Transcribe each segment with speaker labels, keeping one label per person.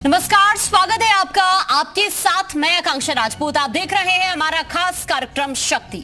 Speaker 1: नमस्कार, स्वागत है आपका। आपके साथ मैं आकांक्षा राजपूत। आप देख रहे हैं हमारा खास कार्यक्रम शक्ति,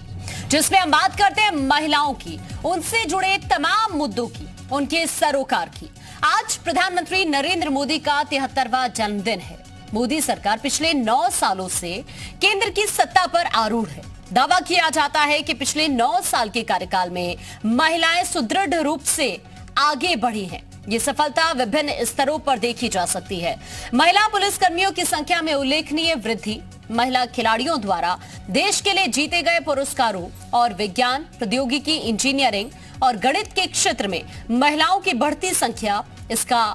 Speaker 1: जिसमें हम बात करते हैं महिलाओं की, उनसे जुड़े तमाम मुद्दों की, उनके सरोकार की। आज प्रधानमंत्री नरेंद्र मोदी का 73वां जन्मदिन है। मोदी सरकार पिछले 9 सालों से केंद्र की सत्ता पर आरूढ़ है। दावा किया जाता है कि पिछले 9 साल के कार्यकाल में महिलाएं सुदृढ़ रूप से आगे बढ़ी हैं। ये सफलता विभिन्न स्तरों पर देखी जा सकती है। महिला पुलिसकर्मियों की संख्या में उल्लेखनीय वृद्धि, महिला खिलाड़ियों द्वारा देश के लिए जीते गए पुरस्कारों और विज्ञान, प्रौद्योगिकी, इंजीनियरिंग और गणित के क्षेत्र में महिलाओं की बढ़ती संख्या इसका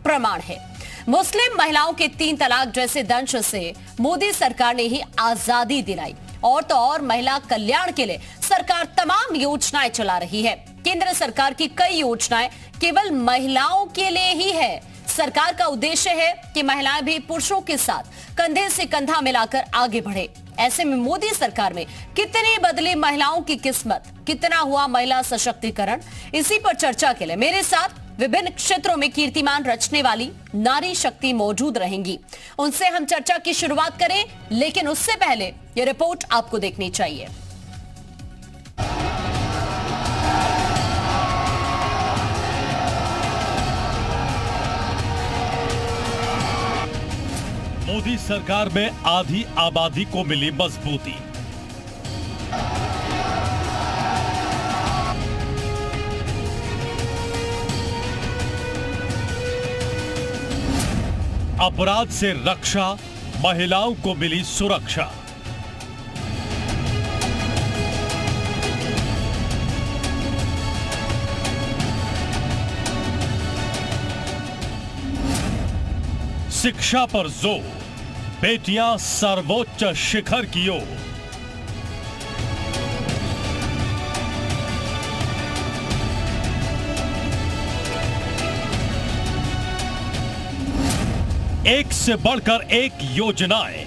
Speaker 1: प्रमाण है। मुस्लिम महिलाओं के 3 तलाक जैसे दंश से मोदी सरकार ने ही आजादी दिलाई। और तो और महिला कल्याण के लिए सरकार तमाम योजनाएं चला रही है। केंद्र सरकार की कई योजनाएं केवल महिलाओं के लिए ही है। सरकार का उद्देश्य है कि महिलाएं भी पुरुषों के साथ कंधे से कंधा मिलाकर आगे बढ़े। ऐसे में मोदी सरकार में कितनी बदली महिलाओं की किस्मत, कितना हुआ महिला सशक्तिकरण, इसी पर चर्चा के लिए मेरे साथ विभिन्न क्षेत्रों में कीर्तिमान रचने वाली नारी शक्ति मौजूद रहेंगी। उनसे हम चर्चा की शुरुआत करें, लेकिन उससे पहले ये रिपोर्ट आपको देखनी चाहिए।
Speaker 2: मोदी सरकार में आधी आबादी को मिली मजबूती। अपराध से रक्षा, महिलाओं को मिली सुरक्षा। शिक्षा पर जोर, बेटियां सर्वोच्च शिखर की ओर। एक से बढ़कर एक योजनाएं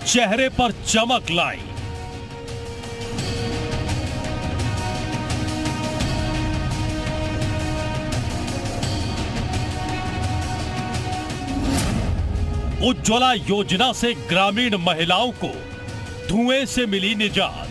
Speaker 2: चेहरे पर चमक लाई। उज्ज्वला योजना से ग्रामीण महिलाओं को धुएं से मिली निजात।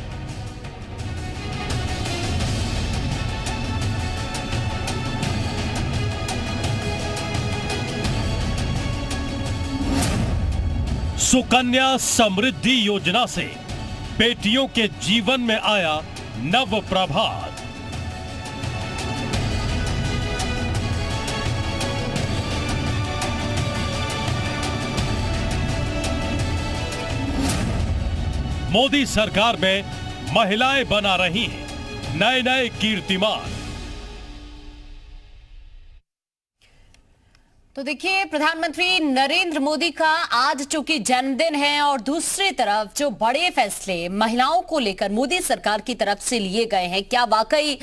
Speaker 2: सुकन्या समृद्धि योजना से बेटियों के जीवन में आया नव प्रभात। मोदी सरकार में महिलाएं बना रही हैं नए नए कीर्तिमान।
Speaker 1: तो देखिए, प्रधानमंत्री नरेंद्र मोदी का आज चूंकि जन्मदिन है और दूसरी तरफ जो बड़े फैसले महिलाओं को लेकर मोदी सरकार की तरफ से लिए गए हैं, क्या वाकई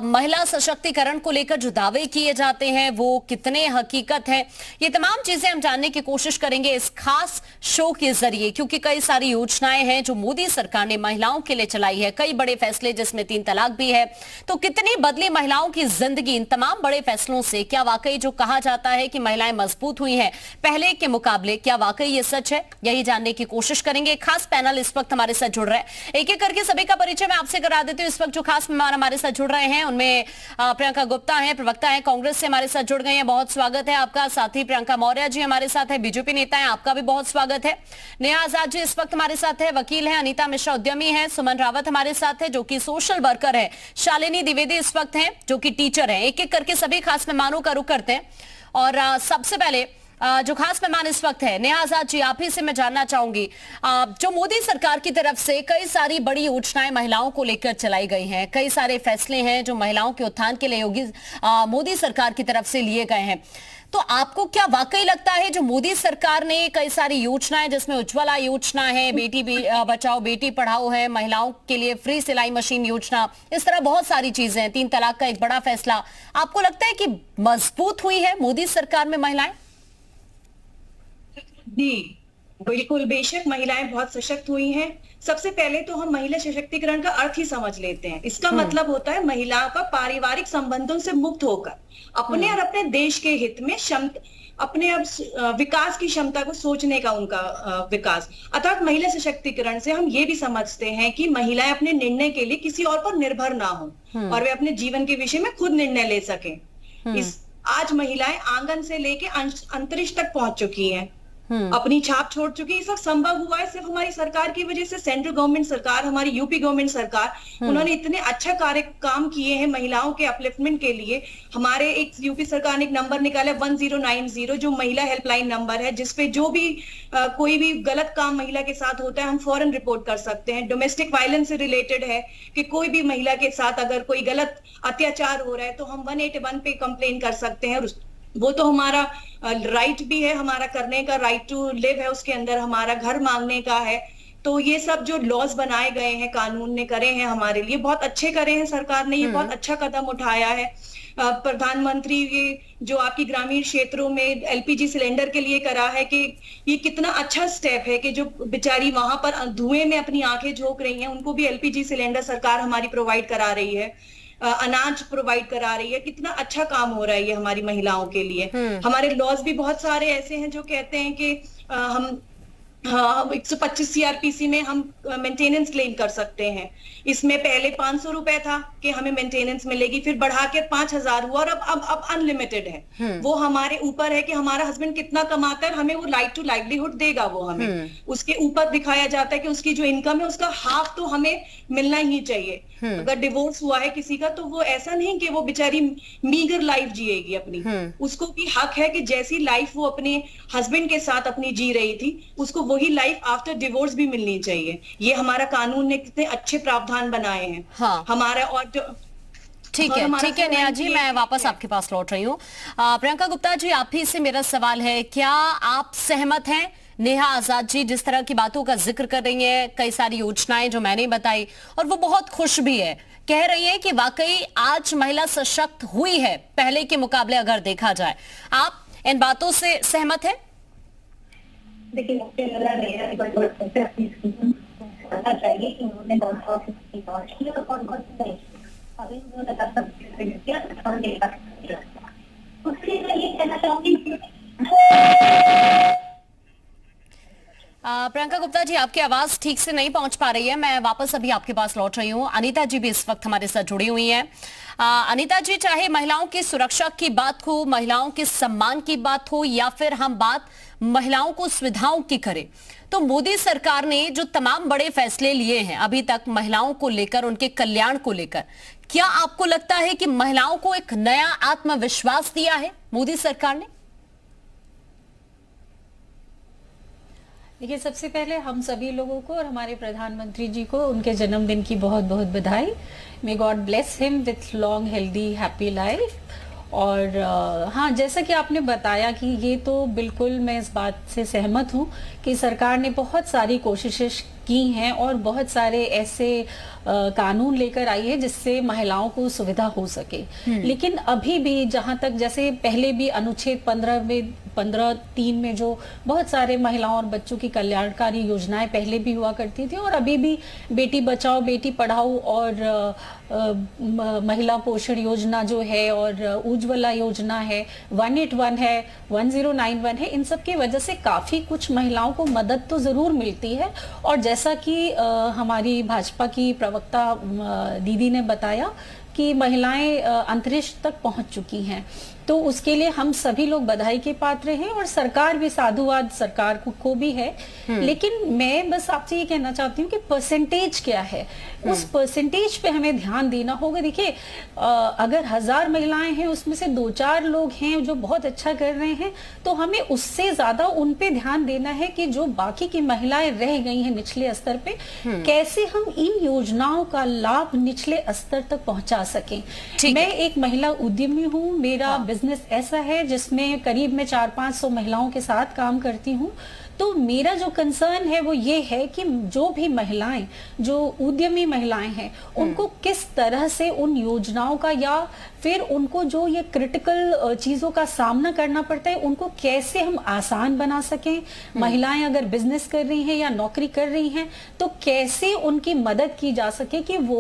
Speaker 1: महिला सशक्तिकरण को लेकर जो दावे किए जाते हैं वो कितने हकीकत है, ये तमाम चीजें हम जानने की कोशिश करेंगे इस खास शो के जरिए। क्योंकि कई सारी योजनाएं हैं जो मोदी सरकार ने महिलाओं के लिए चलाई है, कई बड़े फैसले जिसमें 3 तलाक भी है। तो कितनी बदली महिलाओं की जिंदगी इन तमाम बड़े फैसलों से। क्या वाकई जो कहा जाता है कि महिलाएं मजबूत हुई हैं पहले के मुकाबले, क्या वाकई ये सच है, यही जानने की कोशिश करेंगे। खास पैनल इस वक्त हमारे साथ जुड़ रहे हैं, एक एक करके सभी का परिचय मैं आपसे करा देती हूँ। इस वक्त जो खास मेहमान हमारे साथ जुड़ रहे हैं उनमें प्रियंका गुप्ता हैं, प्रवक्ता हैं, कांग्रेस से हमारे साथ जुड़ गए हैं, बहुत स्वागत है आपका। साथ ही प्रियंका मौर्य जी हमारे साथ है, बीजेपी नेता है, आपका भी बहुत स्वागत है। नेहा आजाद जी इस वक्त हमारे साथ है, वकील है, अनीता मिश्रा उद्यमी है, सुमन रावत हमारे साथ है जो कि सोशल वर्कर है, शालिनी द्विवेदी इस वक्त है जो कि टीचर है। एक एक करके सभी खास मेहमानों का रुख करते हैं। और सबसे पहले जो खास मेहमान इस वक्त है, नेहा आजाद जी, आप ही से मैं जानना चाहूंगी, जो मोदी सरकार की तरफ से कई सारी बड़ी योजनाएं महिलाओं को लेकर चलाई गई हैं, कई सारे फैसले हैं जो महिलाओं के उत्थान के लिए मोदी सरकार की तरफ से लिए गए हैं। तो आपको क्या वाकई लगता है जो मोदी सरकार ने कई सारी योजनाएं, जिसमें उज्ज्वला योजना है, बेटी बचाओ बेटी पढ़ाओ है, महिलाओं के लिए फ्री सिलाई मशीन योजना, इस तरह बहुत सारी चीजें हैं, 3 तलाक का एक बड़ा फैसला, आपको लगता है कि मजबूत हुई है मोदी सरकार में महिलाएं?
Speaker 3: जी बिल्कुल, बेशक महिलाएं बहुत सशक्त हुई हैं। सबसे पहले तो हम महिला सशक्तिकरण का अर्थ ही समझ लेते हैं। इसका मतलब होता है महिलाओं का पारिवारिक संबंधों से मुक्त होकर अपने और अपने देश के हित में अपने अब विकास की क्षमता को सोचने का उनका विकास। अर्थात महिला सशक्तिकरण से हम ये भी समझते हैं कि महिलाएं अपने निर्णय के लिए किसी और पर निर्भर ना हो और वे अपने जीवन के विषय में खुद निर्णय ले सकें। आज महिलाएं आंगन से लेके अंतरिक्ष तक पहुंच चुकी हैं, अपनी छाप छोड़ चुकी है। ये सब संभव हुआ है सिर्फ हमारी सरकार की वजह से। सेंट्रल गवर्नमेंट सरकार, हमारी यूपी गवर्नमेंट सरकार, उन्होंने इतने अच्छा काम किए हैं महिलाओं के अपलिफ्टमेंट के लिए। हमारे एक यूपी सरकार ने एक नंबर निकाला 1090, जो महिला हेल्पलाइन नंबर है, जिसपे जो भी कोई भी गलत काम महिला के साथ होता है हम फौरन रिपोर्ट कर सकते हैं। डोमेस्टिक वायलेंस से रिलेटेड है कि कोई भी महिला के साथ अगर कोई गलत अत्याचार हो रहा है तो हम 181 पे कंप्लेन कर सकते हैं। वो तो हमारा राइट भी है, हमारा करने का राइट टू लिव है, उसके अंदर हमारा घर मांगने का है। तो ये सब जो लॉज बनाए गए हैं, कानून ने करे हैं हमारे लिए, बहुत अच्छे करे हैं सरकार ने, ये बहुत अच्छा कदम उठाया है। प्रधानमंत्री ये जो आपकी ग्रामीण क्षेत्रों में एलपीजी सिलेंडर के लिए करा है, कि ये कितना अच्छा स्टेप है कि जो बेचारी वहां पर धुएं में अपनी आंखें झोंक रही हैं उनको भी एलपीजी सिलेंडर सरकार हमारी प्रोवाइड करा रही है, अनाज प्रोवाइड करा रही है। कितना अच्छा काम हो रहा है ये हमारी महिलाओं के लिए। हमारे लॉज भी बहुत सारे ऐसे हैं जो कहते हैं कि हम 125 सीआरपीसी में हम मेंटेनेंस क्लेम कर सकते हैं। इसमें पहले 500 रुपए था कि हमें मेंटेनेंस मिलेगी, फिर बढ़ा के 5000 हुआ और अब अनलिमिटेड है। वो हमारे ऊपर है कि हमारा हस्बैंड कितना कमाता है, हमें वो लाइफ टू लाइवलीहुड देगा। वो हमें उसके ऊपर दिखाया जाता है कि उसकी जो इनकम है उसका हाफ तो हमें मिलना ही चाहिए। अगर डिवोर्स हुआ है किसी का तो वो ऐसा नहीं कि वो बेचारी मीगर लाइफ जिएगी अपनी, उसको भी हक है कि जैसी लाइफ वो अपने हस्बैंड के साथ अपनी जी रही थी उसको वही लाइफ आफ्टर डिवोर्स भी मिलनी चाहिए। ये हमारा कानून ने कितने अच्छे प्रावधान बनाए हैं।
Speaker 1: हाँ।
Speaker 3: हमारा और जो
Speaker 1: ठीक है नेहा जी, मैं वापस आपके पास लौट रही हूँ। प्रियंका गुप्ता जी, आप ही से मेरा सवाल है, क्या आप सहमत हैं नेहा आजाद जी जिस तरह की बातों का जिक्र कर रही है, कई सारी योजनाएं जो मैंने बताई, और वो बहुत खुश भी है, कह रही है कि वाकई आज महिला सशक्त हुई है पहले के मुकाबले अगर देखा जाए। आप इन बातों से सहमत हैं?
Speaker 4: देखिए, मुझे लग रहा है अपनी करना चाहिए कि उन्होंने कौन सा लॉन्च किया और कौन कौन सी नहीं। अभी उन्होंने उसके लिए ये कहना चाहूंगी।
Speaker 1: प्रियंका गुप्ता जी, आपकी आवाज ठीक से नहीं पहुंच पा रही है, मैं वापस अभी आपके पास लौट रही हूं। अनीता जी भी इस वक्त हमारे साथ जुड़ी हुई हैं। अनीता जी, चाहे महिलाओं की सुरक्षा की बात हो, महिलाओं के सम्मान की बात हो, या फिर हम बात महिलाओं को सुविधाओं की करें, तो मोदी सरकार ने जो तमाम बड़े फैसले लिए हैं अभी तक महिलाओं को लेकर, उनके कल्याण को लेकर, क्या आपको लगता है कि महिलाओं को एक नया आत्मविश्वास दिया है मोदी सरकार ने?
Speaker 5: देखिए, सबसे पहले हम सभी लोगों को और हमारे प्रधानमंत्री जी को उनके जन्मदिन की बहुत बहुत बधाई। May God bless him with long healthy happy life. और हाँ, जैसा कि आपने बताया कि ये तो बिल्कुल मैं इस बात से सहमत हूँ कि सरकार ने बहुत सारी कोशिशें की हैं और बहुत सारे ऐसे कानून लेकर आई है जिससे महिलाओं को सुविधा हो सके। लेकिन अभी भी जहां तक, जैसे पहले भी अनुच्छेद 15(3) में जो बहुत सारे महिलाओं और बच्चों की कल्याणकारी योजनाएं पहले भी हुआ करती थी, और अभी भी बेटी बचाओ बेटी पढ़ाओ और महिला पोषण योजना जो है, और उज्ज्वला योजना है, 181 है, 1091 है, इन सब की वजह से काफी कुछ महिलाओं को मदद तो जरूर मिलती है। और जैसा कि हमारी भाजपा की प्रवक्ता दीदी ने बताया कि महिलाएं अंतरिक्ष तक पहुंच चुकी हैं, तो उसके लिए हम सभी लोग बधाई के पात्र हैं और सरकार भी, साधुवाद सरकार को भी है। लेकिन मैं बस आपसे ये कहना चाहती हूँ कि परसेंटेज क्या है, उस परसेंटेज पे हमें ध्यान देना होगा। देखिए, अगर 1000 महिलाएं हैं उसमें से 2-4 लोग हैं जो बहुत अच्छा कर रहे हैं, तो हमें उससे ज्यादा उन पे ध्यान देना है कि जो बाकी की महिलाएं रह गई हैं निचले स्तर पे, कैसे हम इन योजनाओं का लाभ निचले स्तर तक पहुंचा सकें। मैं एक महिला उद्यमी हूँ, मेरा बिजनेस ऐसा है जिसमें करीब मैं 400-500 महिलाओं के साथ काम करती हूँ। तो मेरा जो कंसर्न है वो ये है कि जो भी महिलाएं, जो उद्यमी महिलाएं हैं, उनको किस तरह से उन योजनाओं का, या फिर उनको जो ये क्रिटिकल चीजों का सामना करना पड़ता है, उनको कैसे हम आसान बना सकें। महिलाएं अगर बिजनेस कर रही हैं या नौकरी कर रही हैं तो कैसे उनकी मदद की जा सके कि वो